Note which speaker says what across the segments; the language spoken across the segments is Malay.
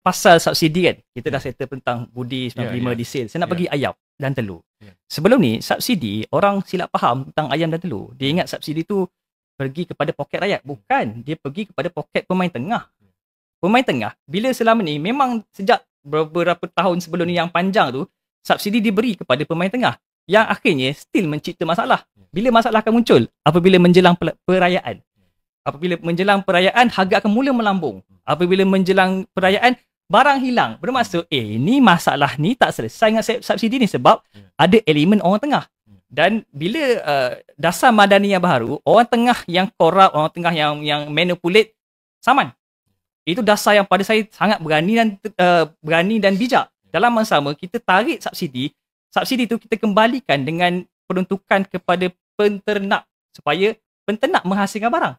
Speaker 1: pasal subsidi kan, kita dah settle tentang budi 95 di sale. Saya nak bagi ayam dan telur. Sebelum ni, subsidi, orang silap faham tentang ayam dan telur. Dia ingat subsidi tu pergi kepada poket rakyat. Bukan, dia pergi kepada poket pemain tengah. Pemain tengah, bila selama ni, memang sejak beberapa tahun sebelum ni yang panjang tu, subsidi diberi kepada pemain tengah. Yang akhirnya still mencipta masalah. Bila masalah akan muncul? Apabila menjelang perayaan. Apabila menjelang perayaan, harga akan mula melambung. Apabila menjelang perayaan, barang hilang. Bermaksud, ni masalah ni tak selesai dengan subsidi ni sebab ada elemen orang tengah. Dan bila dasar madani yang baru, orang tengah yang korup, orang tengah yang manipulate, saman. Itu dasar yang pada saya sangat berani dan bijak. Dalam masa sama, kita tarik subsidi tu kita kembalikan dengan peruntukan kepada penternak supaya penternak menghasilkan barang.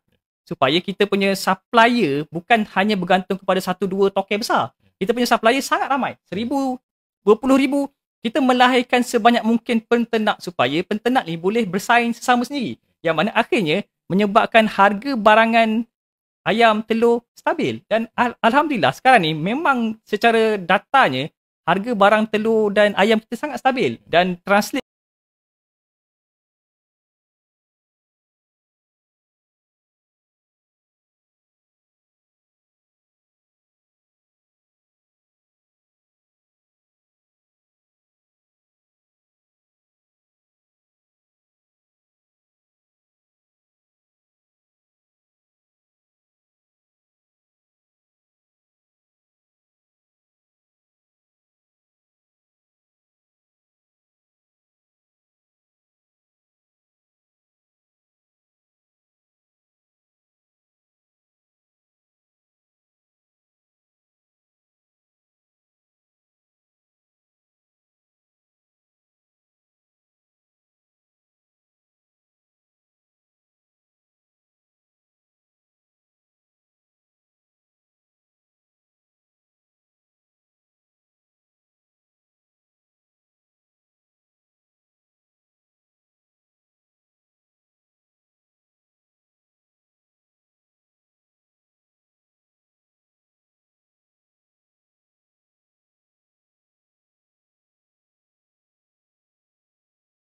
Speaker 1: Supaya kita punya supplier bukan hanya bergantung kepada 1-2 token besar. Kita punya supplier sangat ramai. 1,000, 20,000. Kita melahirkan sebanyak mungkin penternak supaya penternak ni boleh bersaing sesama sendiri. Yang mana akhirnya menyebabkan harga barangan ayam, telur stabil. Dan Alhamdulillah sekarang ni memang secara datanya harga barang telur dan ayam kita sangat stabil. Dan translate